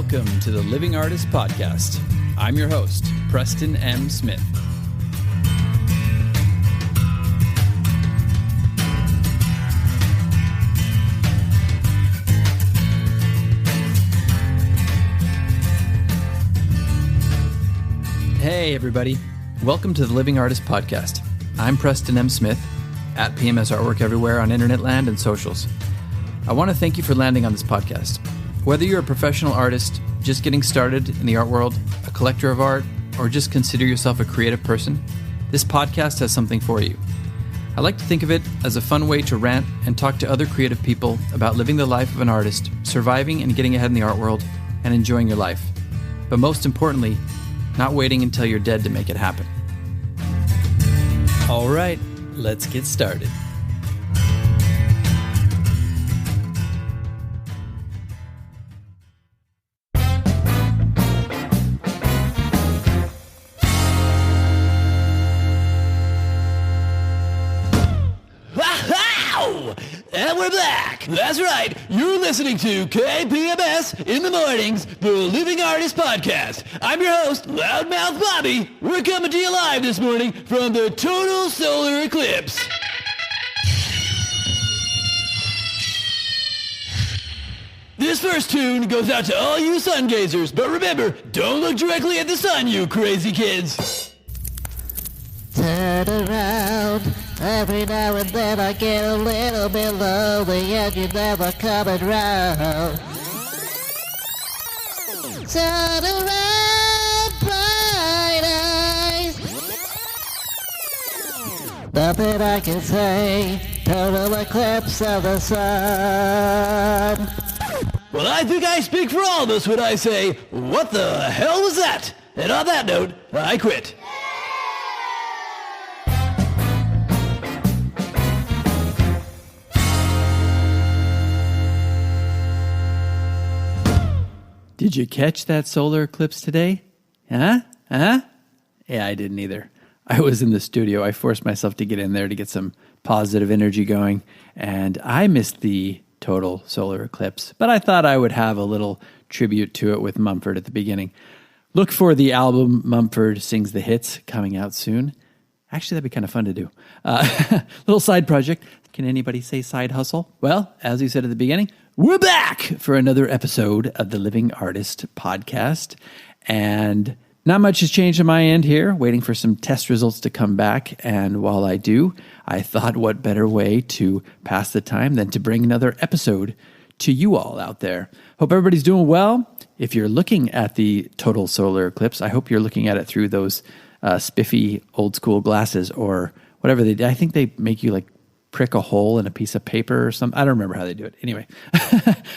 Welcome to the Living Artist Podcast. I'm your host, Preston M. Smith. Hey, everybody. Welcome to the Living Artist Podcast. I'm Preston M. Smith, at PMS Artwork everywhere on internet land and socials. I want to thank you for landing on this podcast. Whether you're a professional artist, just getting started in the art world, a collector of art, or just consider yourself a creative person, this podcast has something for you. I like to think of it as a fun way to rant and talk to other creative people about living the life of an artist, surviving and getting ahead in the art world, and enjoying your life. But most importantly, not waiting until you're dead to make it happen. All right, let's get started. And we're back. That's right. You're listening to KPMS in the mornings, the Living Artist Podcast. I'm your host, Loudmouth Bobby. We're coming to you live this morning from the total solar eclipse. This first tune goes out to all you sun gazers, but remember, don't look directly at the sun, you crazy kids. Turn around. Every now and then I get a little bit lonely and you never come around. Turn around, bright eyes. Nothing I can say, total eclipse of the sun. Well, I think I speak for all of us when I say, what the hell was that? And on that note, I quit. Did you catch that solar eclipse today? Huh? Yeah, I didn't either. I was in the studio. I forced myself to get in there to get some positive energy going, and I missed the total solar eclipse, but I thought I would have a little tribute to it with Mumford at the beginning. Look for the album Mumford Sings the Hits coming out soon. Actually, that'd be kind of fun to do. Little side project. Can anybody say side hustle? Well, as you said at the beginning, we're back for another episode of the Living Artist Podcast. And not much has changed on my end here, waiting for some test results to come back. And while I do, I thought what better way to pass the time than to bring another episode to you all out there. Hope everybody's doing well. If you're looking at the total solar eclipse, I hope you're looking at it through those spiffy old school glasses or whatever they do. I think they make you like prick a hole in a piece of paper or something. I don't remember how they do it. Anyway,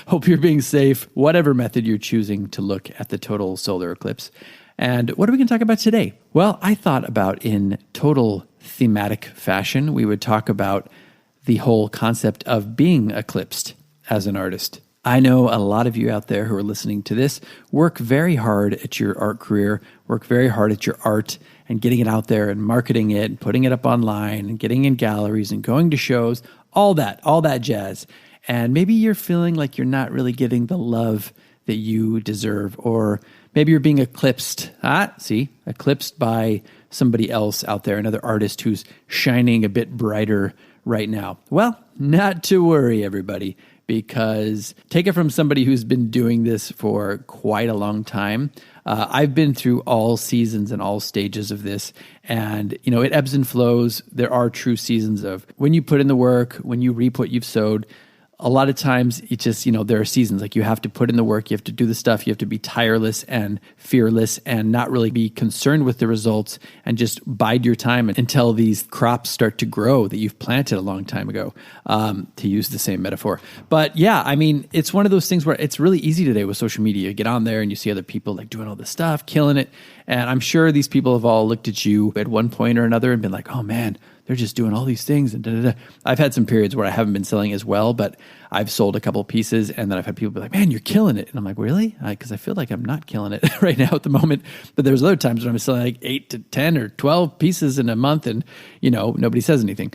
hope you're being safe, whatever method you're choosing to look at the total solar eclipse. And what are we going to talk about today? Well, I thought about in total thematic fashion, we would talk about the whole concept of being eclipsed as an artist. I know a lot of you out there who are listening to this work very hard at your art career, work very hard at your art and getting it out there and marketing it and putting it up online and getting in galleries and going to shows, all that jazz. And maybe you're feeling like you're not really getting the love that you deserve, or maybe you're being eclipsed. Eclipsed by somebody else out there, another artist who's shining a bit brighter right now. Well, not to worry, everybody, because take it from somebody who's been doing this for quite a long time. I've been through all seasons and all stages of this, and it ebbs and flows. There are true seasons of when you put in the work, when you reap what you've sowed. A lot of times it just, there are seasons, like you have to put in the work, you have to do the stuff, you have to be tireless and fearless and not really be concerned with the results and just bide your time until these crops start to grow that you've planted a long time ago, to use the same metaphor. But yeah, it's one of those things where it's really easy today with social media. You get on there and you see other people like doing all this stuff, killing it. And I'm sure these people have all looked at you at one point or another and been like, oh man, they're just doing all these things. And I've had some periods where I haven't been selling as well, but I've sold a couple pieces and then I've had people be like, man, you're killing it. And I'm like, really? Because I feel like I'm not killing it right now at the moment. But there's other times when I'm selling like 8 to 10 or 12 pieces in a month and, nobody says anything.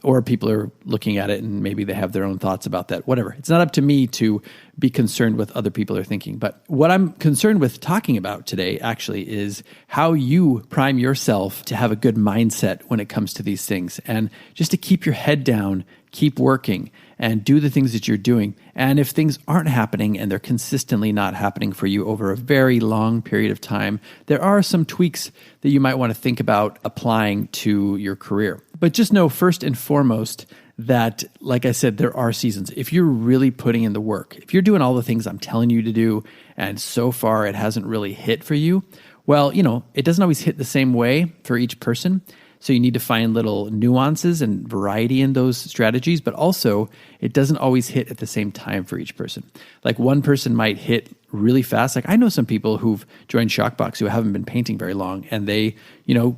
Or people are looking at it and maybe they have their own thoughts about that. Whatever. It's not up to me to be concerned with other people are thinking. But what I'm concerned with talking about today actually is how you prime yourself to have a good mindset when it comes to these things, and just to keep your head down, keep working, and do the things that you're doing. And if things aren't happening and they're consistently not happening for you over a very long period of time, there are some tweaks that you might want to think about applying to your career. But just know first and foremost that, like I said, there are seasons. If you're really putting in the work, if you're doing all the things I'm telling you to do, and so far it hasn't really hit for you, well, it doesn't always hit the same way for each person. So you need to find little nuances and variety in those strategies, but also it doesn't always hit at the same time for each person. Like one person might hit really fast. Like I know some people who've joined Shockbox who haven't been painting very long, and they,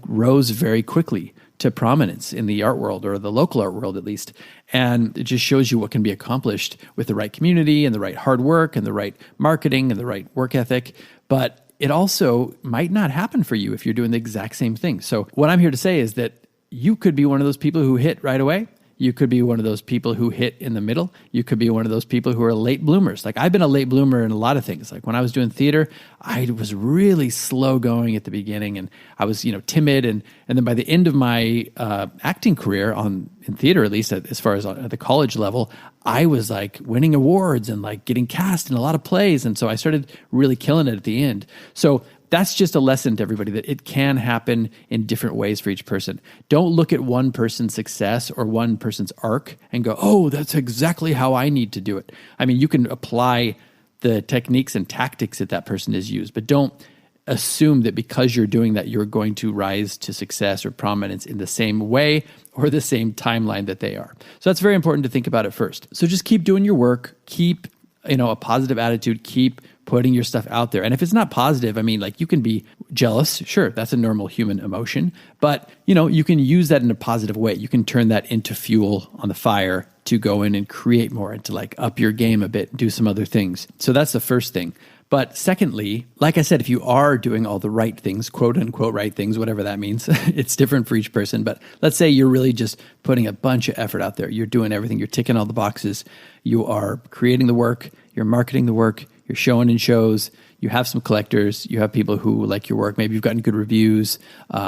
rose very quickly to prominence in the art world, or the local art world at least. And it just shows you what can be accomplished with the right community and the right hard work and the right marketing and the right work ethic. But it also might not happen for you if you're doing the exact same thing. So what I'm here to say is that you could be one of those people who hit right away. You could be one of those people who hit in the middle. You could be one of those people who are late bloomers. Like I've been a late bloomer in a lot of things. Like when I was doing theater, I was really slow going at the beginning, and I was, timid. And then by the end of my acting career in theater, at least as far as at the college level, I was like winning awards and like getting cast in a lot of plays. And so I started really killing it at the end. So that's just a lesson to everybody that it can happen in different ways for each person. Don't look at one person's success or one person's arc and go, oh, that's exactly how I need to do it. I mean, you can apply the techniques and tactics that person has used, but don't assume that because you're doing that, you're going to rise to success or prominence in the same way or the same timeline that they are. So that's very important to think about it first. So just keep doing your work, keep a positive attitude, keep putting your stuff out there. And if it's not positive, I mean, like you can be jealous. Sure, that's a normal human emotion. But, you can use that in a positive way. You can turn that into fuel on the fire to go in and create more and to like up your game a bit, do some other things. So that's the first thing. But secondly, like I said, if you are doing all the right things, quote unquote right things, whatever that means, it's different for each person. But let's say you're really just putting a bunch of effort out there. You're doing everything. You're ticking all the boxes. You are creating the work. You're marketing the work. You're showing in shows. You have some collectors. You have people who like your work. Maybe you've gotten good reviews, so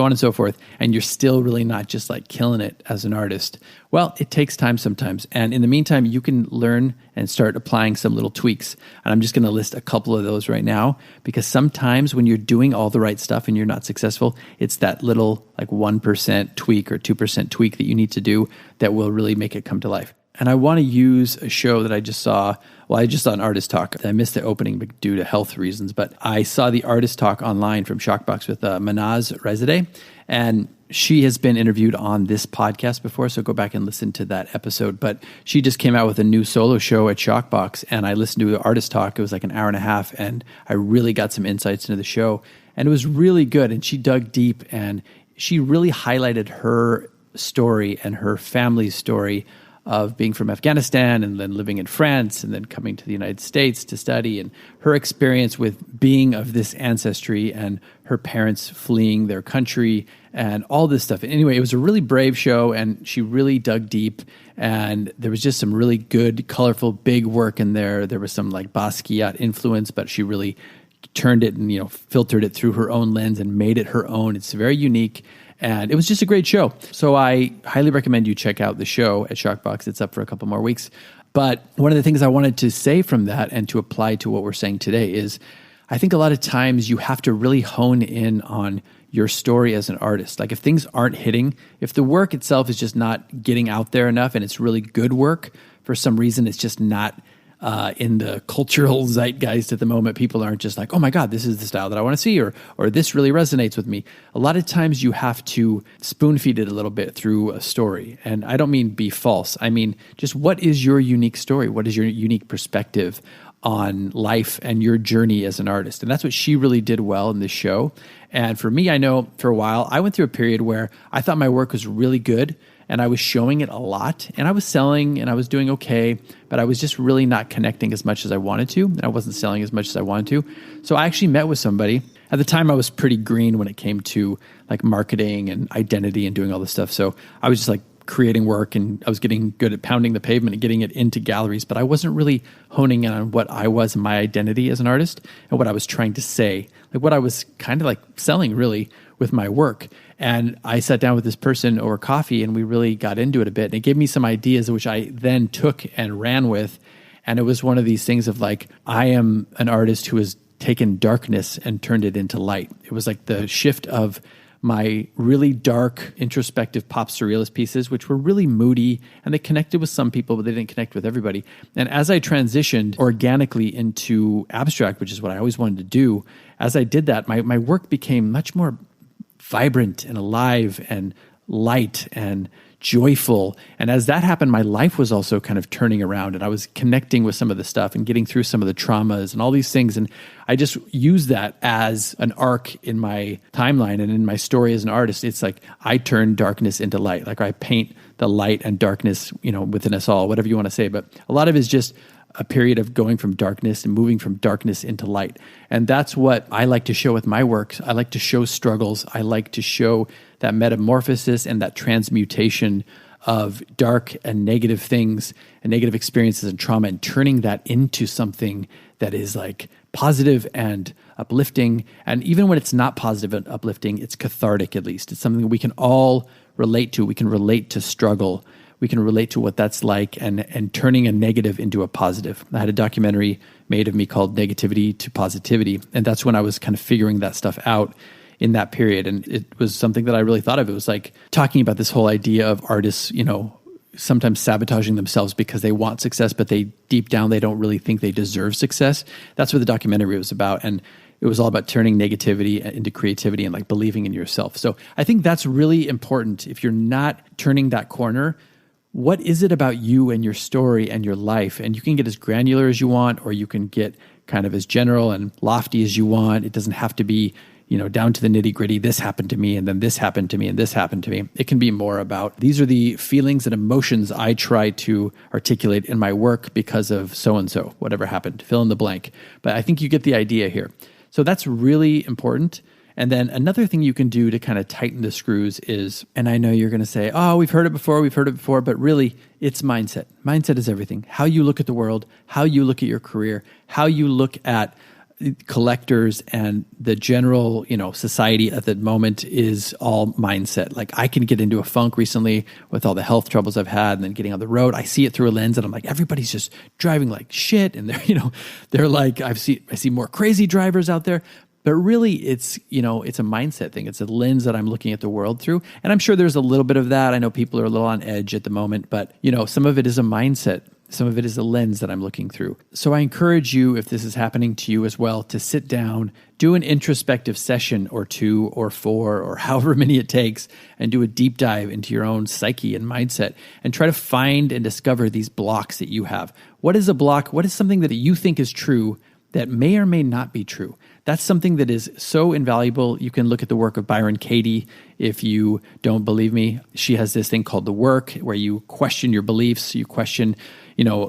on and so forth. And you're still really not just like killing it as an artist. Well, it takes time sometimes. And in the meantime, you can learn and start applying some little tweaks. And I'm just going to list a couple of those right now, because sometimes when you're doing all the right stuff and you're not successful, it's that little like 1% tweak or 2% tweak that you need to do that will really make it come to life. And I want to use a show that I just saw. Well, I just saw an artist talk. I missed the opening due to health reasons, but I saw the artist talk online from Shockbox with Manaz Rezadeh, and she has been interviewed on this podcast before, so go back and listen to that episode. But she just came out with a new solo show at Shockbox, and I listened to the artist talk. It was like an hour and a half, and I really got some insights into the show, and it was really good. And she dug deep, and she really highlighted her story and her family's story of being from Afghanistan and then living in France and then coming to the United States to study, and her experience with being of this ancestry and her parents fleeing their country and all this stuff. Anyway, it was a really brave show, and she really dug deep, and there was just some really good, colorful, big work in there. There was some like Basquiat influence, but she really turned it and, filtered it through her own lens and made it her own. It's very unique. And it was just a great show. So I highly recommend you check out the show at Shockbox. It's up for a couple more weeks. But one of the things I wanted to say from that and to apply to what we're saying today is I think a lot of times you have to really hone in on your story as an artist. Like if things aren't hitting, if the work itself is just not getting out there enough and it's really good work, for some reason it's just not in the cultural zeitgeist at the moment, people aren't just like, oh my God, this is the style that I want to see, or this really resonates with me. A lot of times you have to spoon feed it a little bit through a story. And I don't mean be false. I mean, just what is your unique story? What is your unique perspective on life and your journey as an artist? And that's what she really did well in this show. And for me, I know for a while, I went through a period where I thought my work was really good, and I was showing it a lot, and I was selling, and I was doing okay, but I was just really not connecting as much as I wanted to, and I wasn't selling as much as I wanted to. So I actually met with somebody. At the time, I was pretty green when it came to like marketing and identity and doing all this stuff. So I was just like creating work, and I was getting good at pounding the pavement and getting it into galleries, but I wasn't really honing in on what I was and my identity as an artist and what I was trying to say, like what I was kind of like selling really with my work. And I sat down with this person over coffee and we really got into it a bit. And it gave me some ideas, which I then took and ran with. And it was one of these things of like, I am an artist who has taken darkness and turned it into light. It was like the shift of my really dark, introspective pop surrealist pieces, which were really moody, and they connected with some people, but they didn't connect with everybody. And as I transitioned organically into abstract, which is what I always wanted to do, as I did that, my work became much more vibrant and alive and light and joyful. And as that happened, my life was also kind of turning around, and I was connecting with some of the stuff and getting through some of the traumas and all these things. And I just used that as an arc in my timeline and in my story as an artist. It's like I turn darkness into light, like I paint the light and darkness, within us all, whatever you want to say. But a lot of it is just a period of going from darkness and moving from darkness into light. And that's what I like to show with my works. I like to show struggles. I like to show that metamorphosis and that transmutation of dark and negative things and negative experiences and trauma, and turning that into something that is like positive and uplifting. And even when it's not positive and uplifting, it's cathartic, at least. It's something that we can all relate to. We can relate to struggle. We can relate to what that's like, and turning a negative into a positive. I had a documentary made of me called Negativity to Positivity, and that's when I was kind of figuring that stuff out in that period. And it was something that I really thought of. It was like talking about this whole idea of artists, sometimes sabotaging themselves because they want success, but deep down, they don't really think they deserve success. That's what the documentary was about. And it was all about turning negativity into creativity and like believing in yourself. So I think that's really important. If you're not turning that corner, what is it about you and your story and your life? And you can get as granular as you want, or you can get kind of as general and lofty as you want. It doesn't have to be, down to the nitty gritty. This happened to me, and then this happened to me, and this happened to me. It can be more about, these are the feelings and emotions I try to articulate in my work because of so-and-so, whatever happened, fill in the blank. But I think you get the idea here. So that's really important. And then another thing you can do to kind of tighten the screws is, and I know you're going to say, oh, we've heard it before, but really it's mindset. Mindset is everything. How you look at the world, how you look at your career, how you look at collectors and the general, society at the moment is all mindset. Like I can get into a funk recently with all the health troubles I've had, and then getting on the road, I see it through a lens and I'm like, everybody's just driving like shit. And they're like, I see more crazy drivers out there. But really, it's a mindset thing. It's a lens that I'm looking at the world through. And I'm sure there's a little bit of that. I know people are a little on edge at the moment, but some of it is a mindset. Some of it is a lens that I'm looking through. So I encourage you, if this is happening to you as well, to sit down, do an introspective session or 2 or 4 or however many it takes, and do a deep dive into your own psyche and mindset, and try to find and discover these blocks that you have. What is a block? What is something that you think is true that may or may not be true? That's something that is so invaluable. You can look at the work of Byron Katie. If you don't believe me, she has this thing called The Work, where you question your beliefs, you question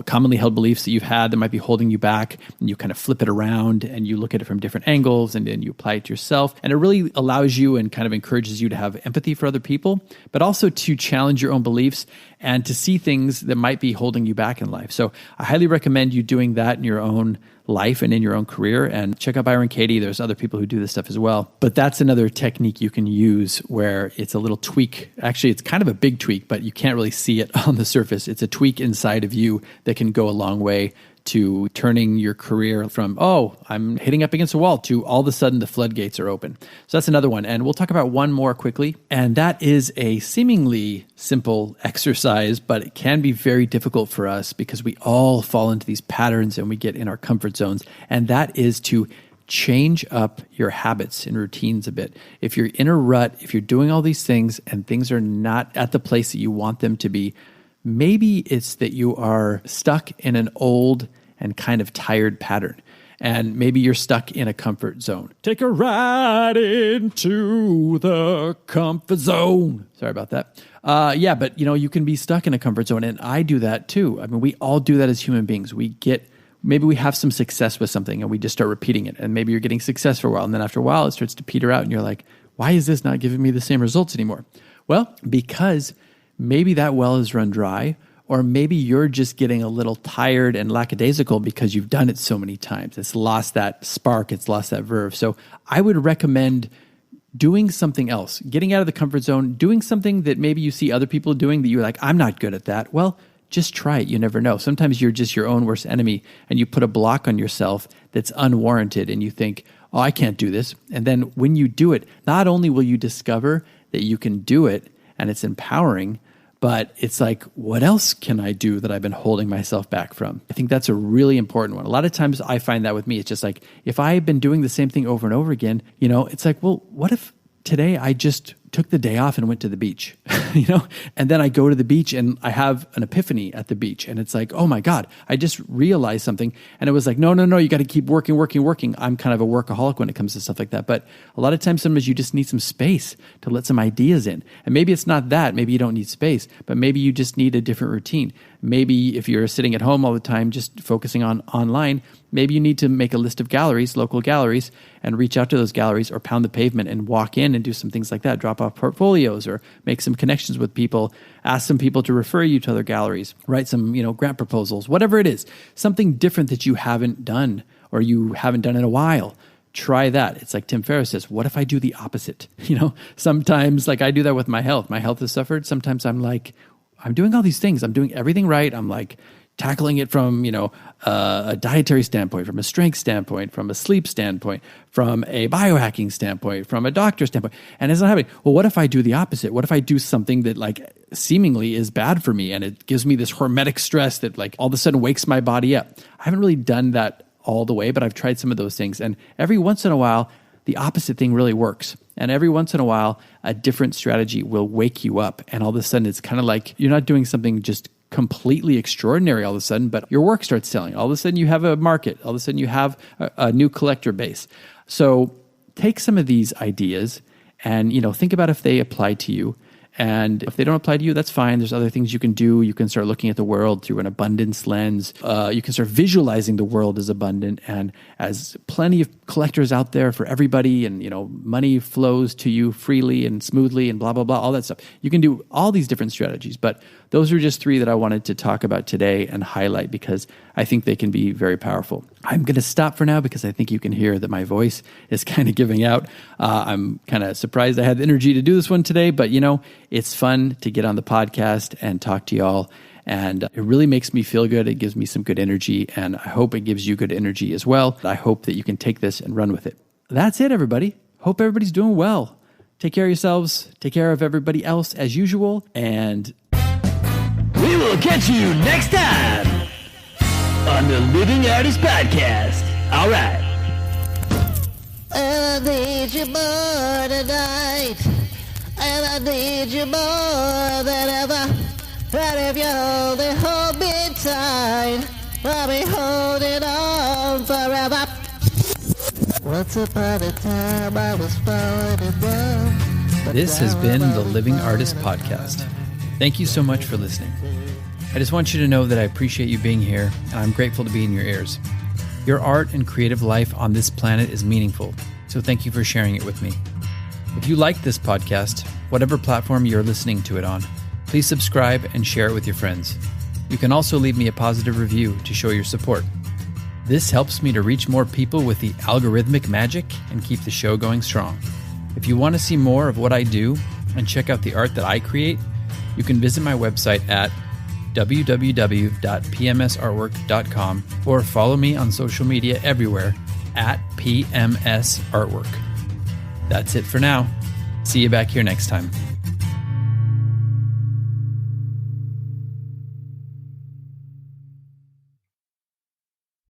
commonly held beliefs that you've had that might be holding you back, and you kind of flip it around and you look at it from different angles, and then you apply it to yourself. And it really allows you and kind of encourages you to have empathy for other people, but also to challenge your own beliefs and to see things that might be holding you back in life. So I highly recommend you doing that in your own life and in your own career. And check out Byron Katie. There's other people who do this stuff as well. But that's another technique you can use where it's a little tweak. Actually, it's kind of a big tweak, but you can't really see it on the surface. It's a tweak inside of you that can go a long way to turning your career from, oh, I'm hitting up against a wall, to all of a sudden the floodgates are open. So that's another one. And we'll talk about one more quickly. And that is a seemingly simple exercise, but it can be very difficult for us because we all fall into these patterns and we get in our comfort zones. And that is to change up your habits and routines a bit. If you're in a rut, if you're doing all these things and things are not at the place that you want them to be, maybe it's that you are stuck in an old and kind of tired pattern. And maybe you're stuck in a comfort zone. Take a ride into the comfort zone. Sorry about that. But you can be stuck in a comfort zone. And I do that too. I mean, we all do that as human beings. Maybe we have some success with something and we just start repeating it. And maybe you're getting success for a while. And then after a while, it starts to peter out. And you're like, why is this not giving me the same results anymore? Well, because maybe that well is run dry, or maybe you're just getting a little tired and lackadaisical because you've done it so many times. It's lost that spark, it's lost that verve. So I would recommend doing something else, getting out of the comfort zone, doing something that maybe you see other people doing that you're like, I'm not good at that. Well, just try it. You never know. Sometimes you're just your own worst enemy and you put a block on yourself that's unwarranted and you think, oh, I can't do this. And then when you do it, not only will you discover that you can do it and it's empowering, but it's like, what else can I do that I've been holding myself back from? I think that's a really important one. A lot of times I find that with me, it's just like, if I've been doing the same thing over and over again, it's like, well, what if today I just took the day off and went to the beach, and then I go to the beach and I have an epiphany at the beach. And it's like, oh my God, I just realized something. And it was like, no, you got to keep working. I'm kind of a workaholic when it comes to stuff like that. But a lot of times, sometimes you just need some space to let some ideas in. And maybe it's not that, maybe you don't need space, but maybe you just need a different routine. Maybe if you're sitting at home all the time, just focusing on online, maybe you need to make a list of galleries, local galleries, and reach out to those galleries or pound the pavement and walk in and do some things like that, drop off portfolios or make some connections with people, ask some people to refer you to other galleries, write some, grant proposals, whatever it is, something different that you haven't done or you haven't done in a while. Try that. It's like Tim Ferriss says, what if I do the opposite? Sometimes like I do that with my health. My health has suffered. Sometimes I'm like, I'm doing all these things. I'm doing everything right. I'm like tackling it from, a dietary standpoint, from a strength standpoint, from a sleep standpoint, from a biohacking standpoint, from a doctor standpoint. And it's not happening. Well, what if I do the opposite? What if I do something that like seemingly is bad for me and it gives me this hormetic stress that like all of a sudden wakes my body up? I haven't really done that all the way, but I've tried some of those things. And every once in a while, the opposite thing really works. And every once in a while, a different strategy will wake you up. And all of a sudden, it's kind of like you're not doing something just completely extraordinary all of a sudden, but your work starts selling. All of a sudden, you have a market. All of a sudden, you have a new collector base. So take some of these ideas and, think about if they apply to you. And if they don't apply to you, that's fine. There's other things you can do. You can start looking at the world through an abundance lens. You can start visualizing the world as abundant and as plenty of collectors out there for everybody. And, money flows to you freely and smoothly and blah, blah, blah, all that stuff. You can do all these different strategies. But those are just 3 that I wanted to talk about today and highlight because I think they can be very powerful. I'm going to stop for now because I think you can hear that my voice is kind of giving out. I'm kind of surprised I had the energy to do this one today, but it's fun to get on the podcast and talk to y'all. And it really makes me feel good. It gives me some good energy, and I hope it gives you good energy as well. I hope that you can take this and run with it. That's it, everybody. Hope everybody's doing well. Take care of yourselves. Take care of everybody else as usual. And we will catch you next time on the Living Artist Podcast. All right. And I need you more tonight. And I need you more than ever. And if you hold me tight, I'll be holding on forever. Once upon a time I was falling in love. This has been the Living Artist Podcast. Thank you so much for listening. I just want you to know that I appreciate you being here, and I'm grateful to be in your ears. Your art and creative life on this planet is meaningful, so thank you for sharing it with me. If you like this podcast, whatever platform you're listening to it on, please subscribe and share it with your friends. You can also leave me a positive review to show your support. This helps me to reach more people with the algorithmic magic and keep the show going strong. If you want to see more of what I do and check out the art that I create, you can visit my website at www.pmsartwork.com or follow me on social media everywhere at PMS Artwork. That's it for now. See you back here next time.